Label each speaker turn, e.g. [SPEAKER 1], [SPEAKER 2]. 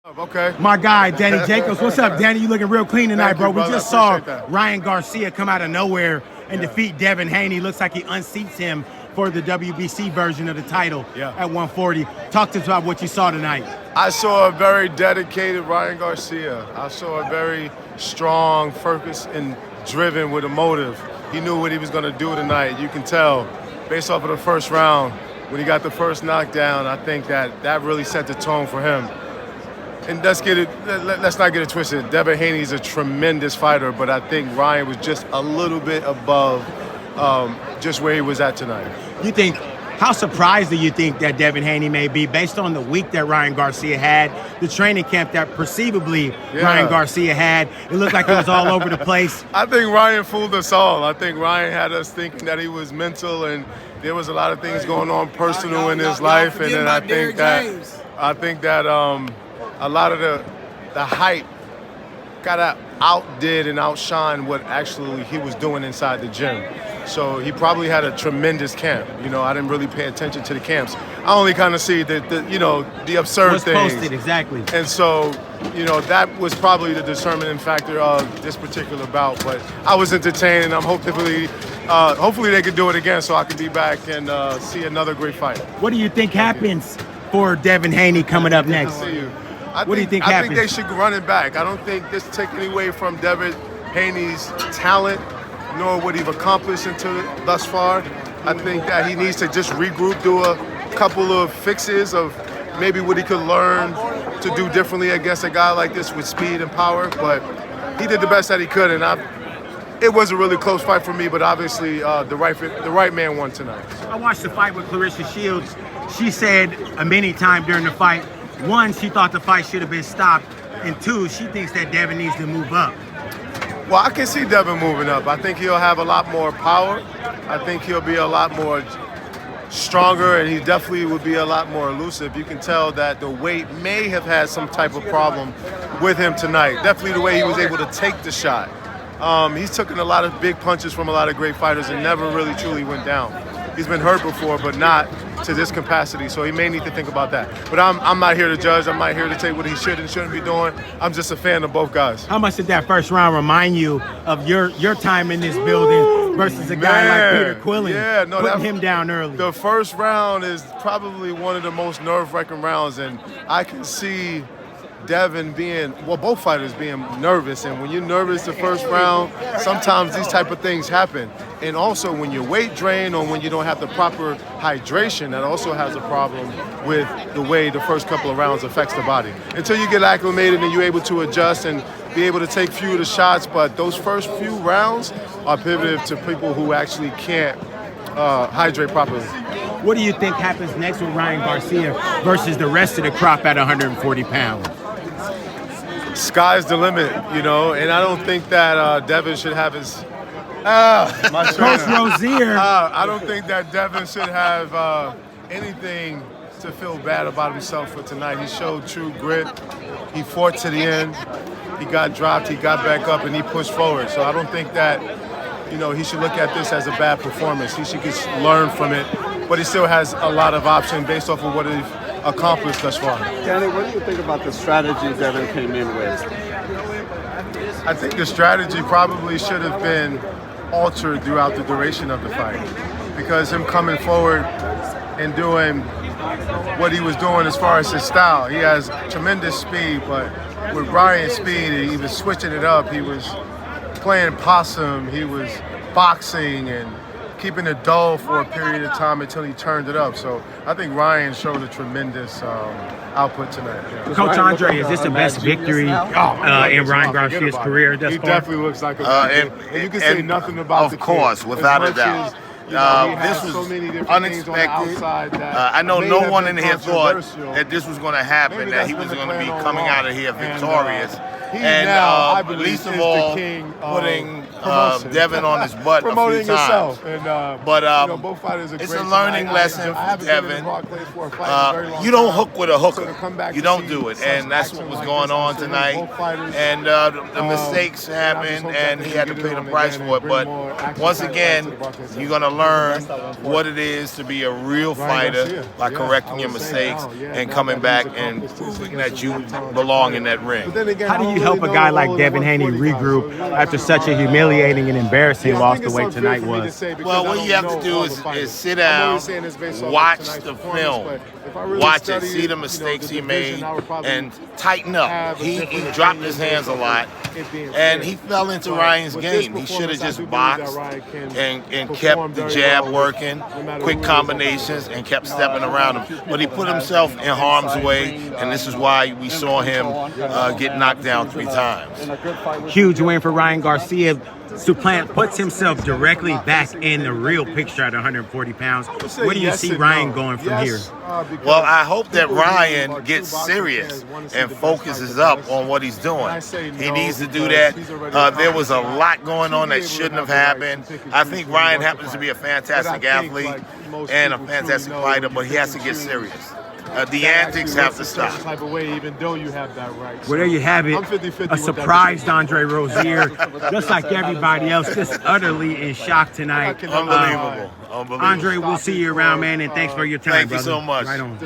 [SPEAKER 1] Okay.
[SPEAKER 2] My guy, Danny Jacobs. What's up, Danny? You looking real clean tonight,
[SPEAKER 1] Thank you,
[SPEAKER 2] bro. We
[SPEAKER 1] brother.
[SPEAKER 2] just
[SPEAKER 1] I
[SPEAKER 2] saw
[SPEAKER 1] appreciate that.
[SPEAKER 2] Ryan Garcia come out of nowhere and defeat Devin Haney. Looks like he unseats him for the WBC version of the title at 140. Talk to us about what you saw tonight.
[SPEAKER 1] I saw a very dedicated Ryan Garcia. I saw a very strong, focused, and driven with a motive. He knew what he was going to do tonight. You can tell based off of the first round when he got the first knockdown. I think that really set the tone for him. And let's not get it twisted. Devin Haney is a tremendous fighter, but I think Ryan was just a little bit above just where he was at tonight.
[SPEAKER 2] How surprised do you think that Devin Haney may be based on the week that Ryan Garcia had, the training camp that perceivably Ryan Garcia had? It looked like it was all over the place.
[SPEAKER 1] I think Ryan fooled us all. I think Ryan had us thinking that he was mental and there was a lot of things going on personal in his life. And then I think that a lot of the hype got outdid and outshined what actually he was doing inside the gym. So he probably had a tremendous camp. You know, I didn't really pay attention to the camps. I only kind of see the absurd things.
[SPEAKER 2] What's posted, exactly.
[SPEAKER 1] And so, that was probably the determining factor of this particular bout. But I was entertained, and I'm hopefully they could do it again so I can be back and see another great fight.
[SPEAKER 2] What do you think happens for Devin Haney coming up next?
[SPEAKER 1] Good to see you.
[SPEAKER 2] What do you think happens?
[SPEAKER 1] I think they should run it back. I don't think this taking away from Devin Haney's talent nor what he's accomplished thus far. I think that he needs to just regroup, do a couple of fixes of maybe what he could learn to do differently against a guy like this with speed and power. But he did the best that he could, and it was a really close fight for me, but obviously the right man won tonight.
[SPEAKER 2] I watched the fight with Clarissa Shields. She said many times during the fight, one, she thought the fight should have been stopped, and two, she thinks that Devin needs to move up.
[SPEAKER 1] Well, I can see Devin moving up. I think he'll have a lot more power. I think he'll be a lot more stronger, and he definitely would be a lot more elusive. You can tell that the weight may have had some type of problem with him tonight. Definitely the way he was able to take the shot. He's taken a lot of big punches from a lot of great fighters and never really truly went down. He's been hurt before, but not to this capacity, so he may need to think about that. But I'm not here to judge. I'm not here to tell you what he should and shouldn't be doing. I'm just a fan of both guys.
[SPEAKER 2] How much did that first round remind you of your time in this building versus a guy like Peter Quillen, putting him down early?
[SPEAKER 1] The first round is probably one of the most nerve-wracking rounds, and I can see Devin both fighters being nervous, and when you're nervous the first round, sometimes these type of things happen. And also when you're weight drained or when you don't have the proper hydration, that also has a problem with the way the first couple of rounds affects the body. Until you get acclimated and you're able to adjust and be able to take few of the shots, but those first few rounds are pivotal to people who actually can't hydrate properly.
[SPEAKER 2] What do you think happens next with Ryan Garcia versus the rest of the crop at 140 pounds?
[SPEAKER 1] Sky's the limit, and I don't think that Devin should have his. Coach
[SPEAKER 2] Rosier.
[SPEAKER 1] I don't think that Devin should have anything to feel bad about himself for tonight. He showed true grit. He fought to the end. He got dropped. He got back up, and he pushed forward. So I don't think that he should look at this as a bad performance. He should just learn from it. But he still has a lot of options based off of what he's accomplished thus far.
[SPEAKER 3] Danny, what do you think about the strategy Devin came in with?
[SPEAKER 1] I think the strategy probably should have been altered throughout the duration of the fight, because him coming forward and doing what he was doing as far as his style, he has tremendous speed, but with Ryan's speed, he was switching it up. He was playing possum, he was boxing and keeping it dull for a period of time until he turned it up. So I think Ryan showed a tremendous output tonight. Yeah.
[SPEAKER 2] Coach Andre, is this the best victory in Ryan Garcia's career?
[SPEAKER 1] He definitely looks like a and you can say nothing about the kid.
[SPEAKER 4] Of course, without a doubt. This was unexpected. I know no one in here thought that this was going to happen, that he was going to be coming out of here victorious. And least of all, putting Devin on his butt a few times.
[SPEAKER 1] Yourself. And,
[SPEAKER 4] but
[SPEAKER 1] both fighters are
[SPEAKER 4] it's
[SPEAKER 1] great
[SPEAKER 4] a learning lesson for Devin. You don't hook with a hooker. You don't do it, and that's what was going on tonight. And the mistakes happened, and he had to pay the price for it. But once again, you're going to learn what it is to be a real fighter by correcting your mistakes and coming back and proving that you belong in that ring.
[SPEAKER 2] How do you help a guy like Devin Haney regroup after such a humiliating and embarrassing loss the way tonight was?
[SPEAKER 4] Well, what you have to do is sit down, watch the film, watch it, see the mistakes he made, and tighten up. He dropped his hands a lot, and he fell into Ryan's game. He should have just boxed and kept the jab working, quick combinations, and kept stepping around him. But he put himself in harm's way, and this is why we saw him get knocked down 3 times.
[SPEAKER 2] Huge win for Ryan Garcia. Suplant puts himself directly back in the real picture at 140 pounds. Where do you see Ryan going from here?
[SPEAKER 4] Well, I hope that Ryan gets serious and focuses up on what he's doing. He needs to do that. There was a lot going on that shouldn't have happened. I think Ryan happens to be a fantastic athlete and a fantastic fighter, but he has to get serious. The antics have to stop.
[SPEAKER 2] Well, there you have it. A surprised Andre Rosier, just like everybody else, just utterly in shock tonight.
[SPEAKER 4] Unbelievable. Unbelievable.
[SPEAKER 2] Andre, we'll see you around, man, and thanks for your time,
[SPEAKER 4] Thank
[SPEAKER 2] brother.
[SPEAKER 4] you so much.
[SPEAKER 2] Right on.